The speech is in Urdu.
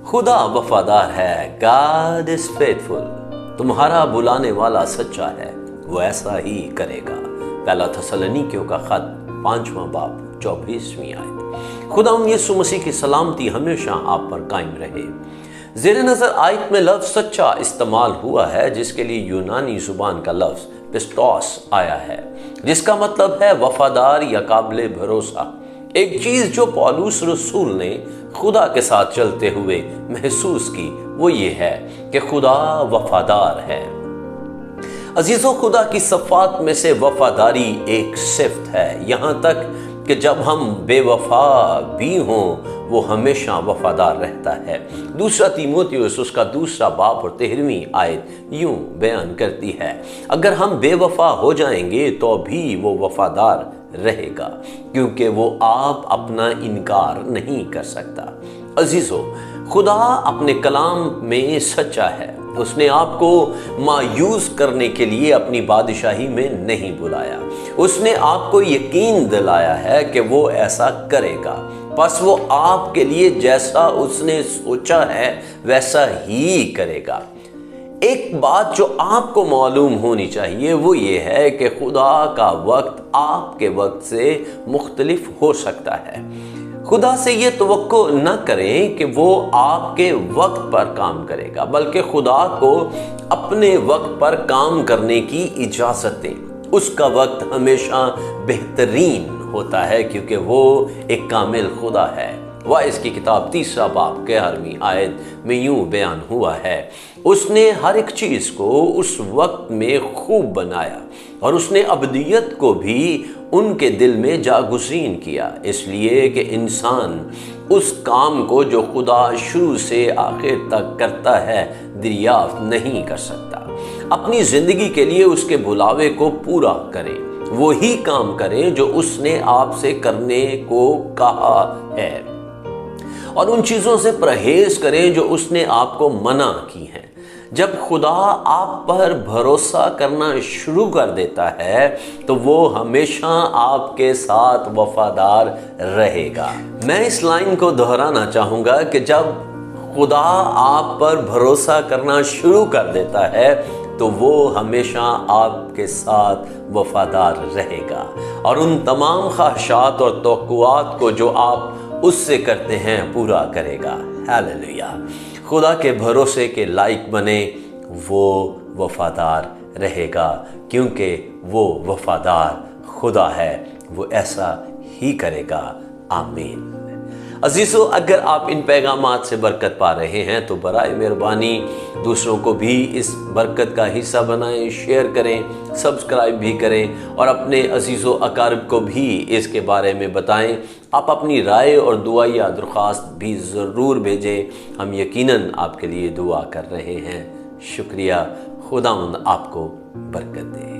خدا وفادار ہے. God is faithful. تمہارا بلانے والا سچا ہے، وہ ایسا ہی کرے گا. پہلا تھسلنیکیوں کا خط 5واں باب 24ویں آیت. خداوند یسوع مسیح کی سلامتی ہمیشہ آپ پر قائم رہے. زیر نظر آیت میں لفظ سچا استعمال ہوا ہے، جس کے لیے یونانی زبان کا لفظ پسٹوس آیا ہے، جس کا مطلب ہے وفادار یا قابل بھروسہ. ایک چیز جو پولس رسول نے خدا کے ساتھ چلتے ہوئے محسوس کی وہ یہ ہے کہ خدا وفادار ہے. عزیزو، خدا کی صفات میں سے وفاداری ایک صفت ہے، یہاں تک کہ جب ہم بے وفا بھی ہوں وہ ہمیشہ وفادار رہتا ہے. دوسرا تیموتھیوس اس کا 2 باب اور 13ویں آیت یوں بیان کرتی ہے، اگر ہم بے وفا ہو جائیں گے تو بھی وہ وفادار رہے گا، کیونکہ وہ آپ اپنا انکار نہیں کر سکتا. عزیزو، خدا اپنے کلام میں سچا ہے. اس نے آپ کو مایوس کرنے کے لیے اپنی بادشاہی میں نہیں بلایا. اس نے آپ کو یقین دلایا ہے کہ وہ ایسا کرے گا، بس وہ آپ کے لیے جیسا اس نے سوچا ہے ویسا ہی کرے گا. ایک بات جو آپ کو معلوم ہونی چاہیے وہ یہ ہے کہ خدا کا وقت آپ کے وقت سے مختلف ہو سکتا ہے. خدا سے یہ توقع نہ کریں کہ وہ آپ کے وقت پر کام کرے گا، بلکہ خدا کو اپنے وقت پر کام کرنے کی اجازت دیں. اس کا وقت ہمیشہ بہترین ہوتا ہے، کیونکہ وہ ایک کامل خدا ہے. وائس کی کتاب 3 باب 11ویں آیت میں یوں بیان ہوا ہے، اس نے ہر ایک چیز کو اس وقت میں خوب بنایا اور اس نے ابدیت کو بھی ان کے دل میں جاگزین کیا، اس لیے کہ انسان اس کام کو جو خدا شروع سے آخر تک کرتا ہے دریافت نہیں کر سکتا. اپنی زندگی کے لیے اس کے بلاوے کو پورا کریں، وہی کام کریں جو اس نے آپ سے کرنے کو کہا ہے، اور ان چیزوں سے پرہیز کریں جو اس نے آپ کو منع کی ہیں. جب خدا آپ پر بھروسہ کرنا شروع کر دیتا ہے تو وہ ہمیشہ آپ کے ساتھ وفادار رہے گا. میں اس لائن کو دہرانا چاہوں گا کہ جب خدا آپ پر بھروسہ کرنا شروع کر دیتا ہے تو وہ ہمیشہ آپ کے ساتھ وفادار رہے گا، اور ان تمام خواہشات اور توقعات کو جو آپ اس سے کرتے ہیں پورا کرے گا. ہیلیلویا! خدا کے بھروسے کے لائق بنے، وہ وفادار رہے گا، کیونکہ وہ وفادار خدا ہے، وہ ایسا ہی کرے گا. آمین. عزیزو، اگر آپ ان پیغامات سے برکت پا رہے ہیں تو برائے مہربانی دوسروں کو بھی اس برکت کا حصہ بنائیں، شیئر کریں، سبسکرائب بھی کریں، اور اپنے عزیز و اقارب کو بھی اس کے بارے میں بتائیں. آپ اپنی رائے اور دعائیہ درخواست بھی ضرور بھیجیں، ہم یقیناً آپ کے لیے دعا کر رہے ہیں. شکریہ. خداوند آپ کو برکت دے.